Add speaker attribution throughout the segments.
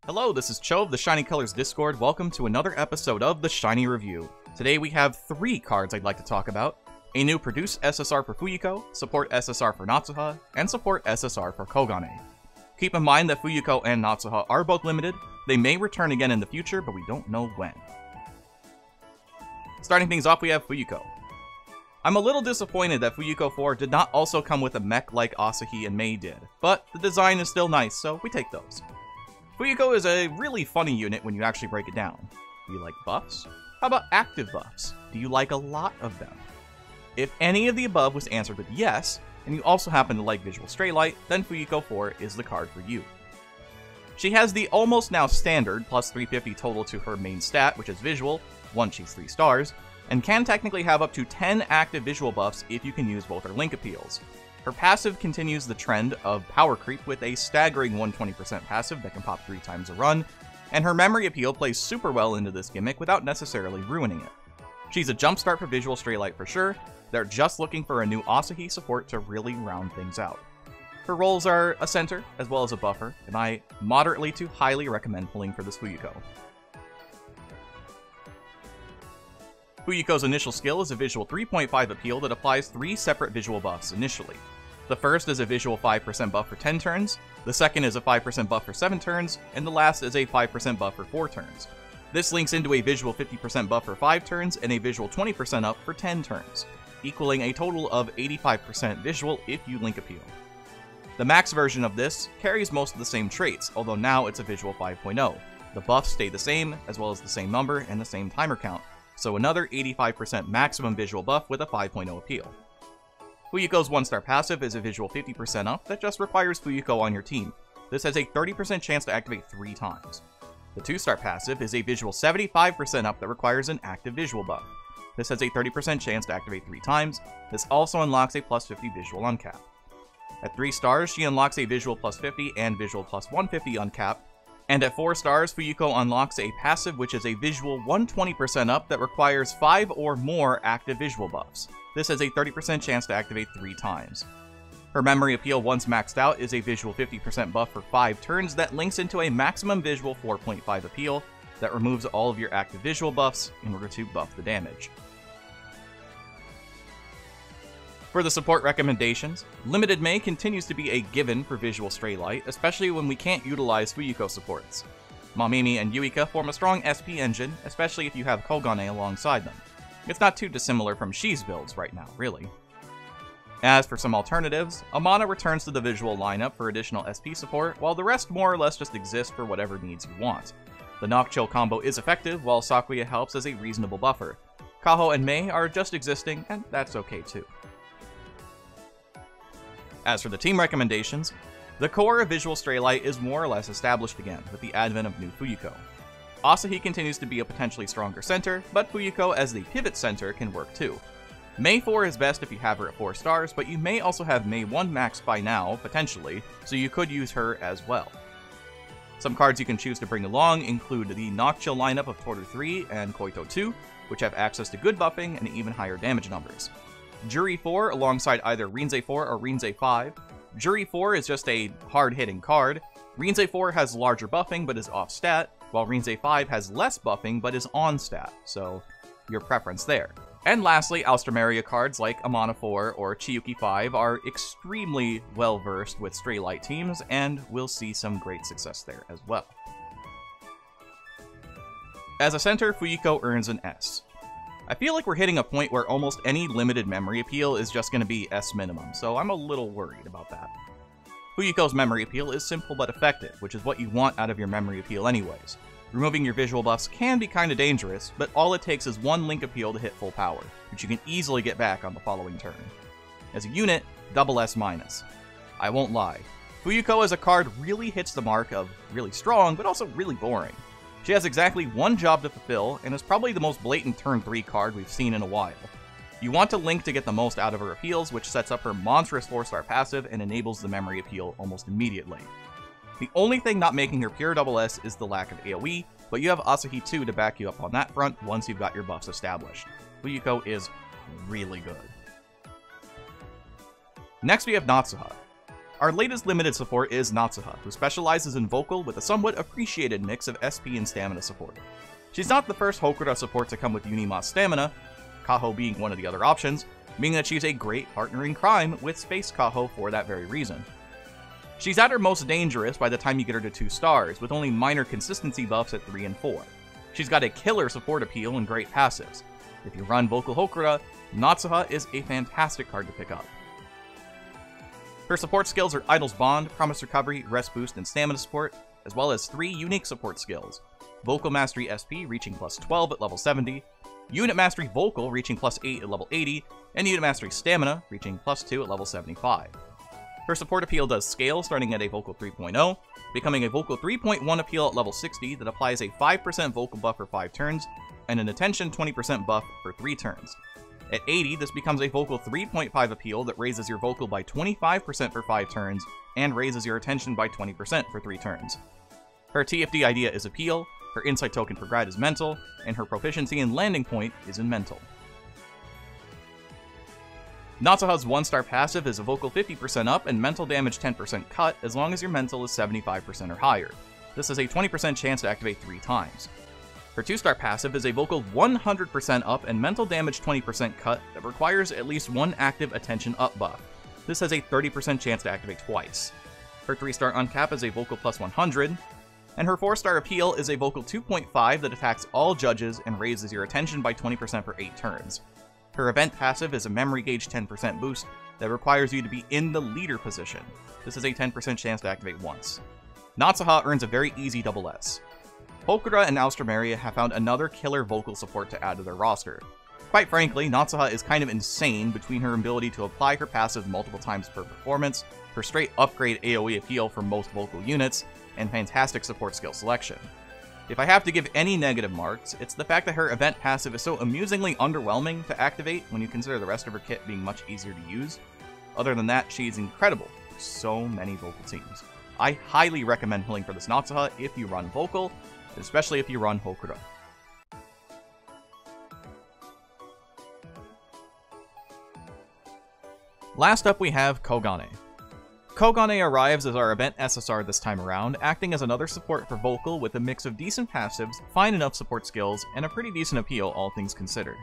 Speaker 1: Hello, this is Cho of the Shiny Colors Discord. Welcome to another episode of the Shiny Review. Today we have 3 cards I'd like to talk about. A new Produce SSR for Fuyuko, Support SSR for Natsuha, and Support SSR for Kogane. Keep in mind that Fuyuko and Natsuha are both limited. They may return again in the future, but we don't know when. Starting things off, we have Fuyuko. I'm a little disappointed that Fuyuko 4 did not also come with a mech like Asahi and Mei did, but the design is still nice, so we take those. Fuyuko is a really funny unit when you actually break it down. Do you like buffs? How about active buffs? Do you like a lot of them? If any of the above was answered with yes, and you also happen to like Visual Stray Light, then Fuyuko 4 is the card for you. She has the almost now standard plus 350 total to her main stat, which is Visual, once she's 3 stars, and can technically have up to 10 active visual buffs if you can use both her link appeals. Her passive continues the trend of power creep with a staggering 120% passive that can pop 3 times a run, and her memory appeal plays super well into this gimmick without necessarily ruining it. She's a jumpstart for Visual Stray Light for sure. They're just looking for a new Asahi support to really round things out. Her roles are a center as well as a buffer, and I moderately to highly recommend pulling for this Fuyuko. Fuyuko's initial skill is a visual 3.5 appeal that applies 3 separate visual buffs initially. The first is a visual 5% buff for 10 turns, the second is a 5% buff for 7 turns, and the last is a 5% buff for 4 turns. This links into a visual 50% buff for 5 turns and a visual 20% up for 10 turns, equaling a total of 85% visual if you link appeal. The max version of this carries most of the same traits, although now it's a visual 5.0. The buffs stay the same, as well as the same number and the same timer count, so another 85% maximum visual buff with a 5.0 appeal. Fuyuko's 1-star passive is a visual 50% up that just requires Fuyuko on your team. This has a 30% chance to activate 3 times. The 2-star passive is a visual 75% up that requires an active visual buff. This has a 30% chance to activate 3 times. This also unlocks a plus 50 visual uncap. At 3 stars, she unlocks a visual plus 50 and visual plus 150 uncap. And at 4 stars, Fuyuko unlocks a passive which is a visual 120% up that requires 5 or more active visual buffs. This has a 30% chance to activate 3 times. Her memory appeal once maxed out is a visual 50% buff for 5 turns that links into a maximum visual 4.5 appeal that removes all of your active visual buffs in order to buff the damage. For the support recommendations, Limited Mei continues to be a given for Visual Stray Light, especially when we can't utilize Fuyuko supports. Mamimi and Yuika form a strong SP engine, especially if you have Kogane alongside them. It's not too dissimilar from Shi's builds right now, really. As for some alternatives, Amana returns to the visual lineup for additional SP support, while the rest more or less just exist for whatever needs you want. The Knock-Chill combo is effective, while Sakuya helps as a reasonable buffer. Kaho and Mei are just existing, and that's okay too. As for the team recommendations, the core of Visual Stray Light is more or less established again with the advent of new Fuyuko. Asahi continues to be a potentially stronger center, but Fuyuko as the pivot center can work too. Mei 4 is best if you have her at 4 stars, but you may also have Mei 1 maxed by now, potentially, so you could use her as well. Some cards you can choose to bring along include the Knock-Chill lineup of Toru 3 and Koito 2, which have access to good buffing and even higher damage numbers. Juri 4 alongside either Rinzai 4 or Rinzai 5. Juri 4 is just a hard-hitting card. Rinzai 4 has larger buffing but is off-stat, while Rinzai 5 has less buffing but is on-stat, so your preference there. And lastly, Alstroemeria cards like Amana 4 or Chiyuki 5 are extremely well-versed with Stray Light teams, and we'll see some great success there as well. As a center, Fuyuko earns an S. I feel like we're hitting a point where almost any limited memory appeal is just going to be S minimum, so I'm a little worried about that. Fuyuko's memory appeal is simple but effective, which is what you want out of your memory appeal anyways. Removing your visual buffs can be kinda dangerous, but all it takes is 1 link appeal to hit full power, which you can easily get back on the following turn. As a unit, double S minus. I won't lie, Fuyuko as a card really hits the mark of really strong, but also really boring. She has exactly 1 job to fulfill, and is probably the most blatant turn 3 card we've seen in a while. You want to link to get the most out of her appeals, which sets up her monstrous 4-star passive and enables the memory appeal almost immediately. The only thing not making her pure double S is the lack of AoE, but you have Asahi 2 to back you up on that front once you've got your buffs established. Fuyuko is really good. Next we have Natsuha. Our latest limited support is Natsuha, who specializes in vocal with a somewhat appreciated mix of SP and stamina support. She's not the first Hokura support to come with Unima's stamina, Kaho being one of the other options, meaning that she's a great partner in crime with Space Kaho for that very reason. She's at her most dangerous by the time you get her to 2 stars, with only minor consistency buffs at 3 and 4. She's got a killer support appeal and great passives. If you run Vocal Hokura, Natsuha is a fantastic card to pick up. Her support skills are Idle's Bond, Promise Recovery, Rest Boost, and Stamina Support, as well as 3 unique support skills. Vocal Mastery SP reaching plus 12 at level 70, Unit Mastery Vocal reaching plus 8 at level 80, and Unit Mastery Stamina reaching plus 2 at level 75. Her support appeal does scale starting at a Vocal 3.0, becoming a Vocal 3.1 appeal at level 60 that applies a 5% Vocal buff for 5 turns, and an Attention 20% buff for 3 turns. At 80, this becomes a Vocal 3.5 appeal that raises your Vocal by 25% for 5 turns, and raises your Attention by 20% for 3 turns. Her TFD idea is Appeal, her Insight token for Grad is Mental, and her proficiency and landing point is in Mental. Natsuha's 1-star passive is a Vocal 50% up and Mental damage 10% cut as long as your Mental is 75% or higher. This has a 20% chance to activate 3 times. Her 2-star passive is a Vocal 100% up and Mental damage 20% cut that requires at least 1 active Attention up buff. This has a 30% chance to activate twice. Her 3-star uncap is a Vocal plus 100, and her 4-star appeal is a Vocal 2.5 that attacks all judges and raises your Attention by 20% for 8 turns. Her event passive is a Memory Gauge 10% boost that requires you to be in the leader position. This has a 10% chance to activate once. Natsuha earns a very easy double S. Hokura and Alstroemeria have found another killer vocal support to add to their roster. Quite frankly, Natsuha is kind of insane between her ability to apply her passive multiple times per performance, her straight upgrade AoE appeal for most vocal units, and fantastic support skill selection. If I have to give any negative marks, it's the fact that her event passive is so amusingly underwhelming to activate when you consider the rest of her kit being much easier to use. Other than that, she is incredible for so many vocal teams. I highly recommend pulling for this Natsuha if you run vocal, especially if you run Hokura. Last up we have Kogane. Kogane arrives as our event SSR this time around, acting as another support for vocal with a mix of decent passives, fine enough support skills, and a pretty decent appeal all things considered.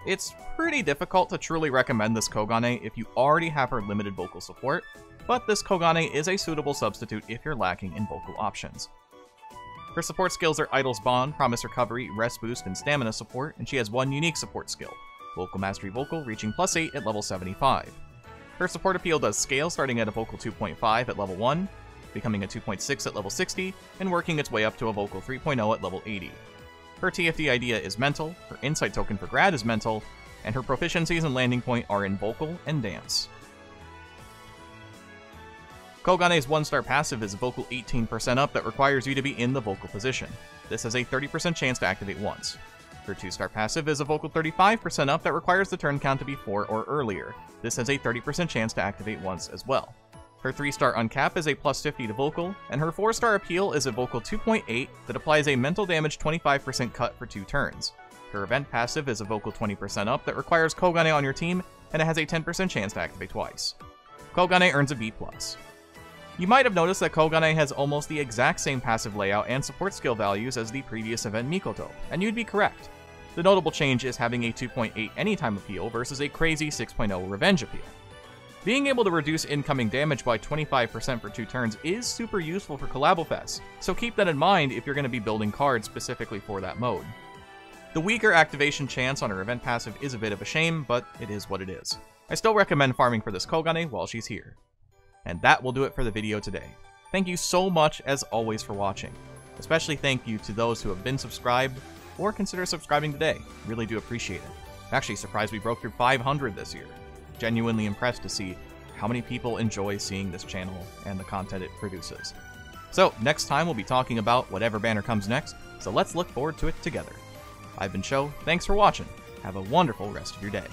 Speaker 1: It's pretty difficult to truly recommend this Kogane if you already have her limited vocal support, but this Kogane is a suitable substitute if you're lacking in vocal options. Her support skills are Idle's Bond, Promise Recovery, Rest Boost, and Stamina support, and she has 1 unique support skill, Vocal Mastery Vocal reaching plus 8 at level 75. Her support appeal does scale starting at a Vocal 2.5 at level 1, becoming a 2.6 at level 60, and working its way up to a Vocal 3.0 at level 80. Her TFD idea is Mental, her Insight token for Grad is Mental, and her proficiencies and landing point are in Vocal and Dance. Kogane's 1-star passive is Vocal 18% up that requires you to be in the vocal position. This has a 30% chance to activate once. Her 2-star passive is a Vocal 35% up that requires the turn count to be 4 or earlier. This has a 30% chance to activate once as well. Her 3-star uncap is a plus 50 to vocal, and her 4-star appeal is a Vocal 2.8 that applies a mental damage 25% cut for 2 turns. Her event passive is a Vocal 20% up that requires Kogane on your team, and it has a 10% chance to activate twice. Kogane earns a B+. You might have noticed that Kogane has almost the exact same passive layout and support skill values as the previous event Mikoto, and you'd be correct. The notable change is having a 2.8 anytime appeal versus a crazy 6.0 revenge appeal. Being able to reduce incoming damage by 25% for 2 turns is super useful for Collabofest, so keep that in mind if you're going to be building cards specifically for that mode. The weaker activation chance on her event passive is a bit of a shame, but it is what it is. I still recommend farming for this Kogane while she's here. And that will do it for the video today. Thank you so much as always for watching. Especially thank you to those who have been subscribed or consider subscribing today. Really do appreciate it. I'm actually surprised we broke through 500 this year. Genuinely impressed to see how many people enjoy seeing this channel and the content it produces. So next time we'll be talking about whatever banner comes next, so let's look forward to it together. I've been Sho, thanks for watching. Have a wonderful rest of your day.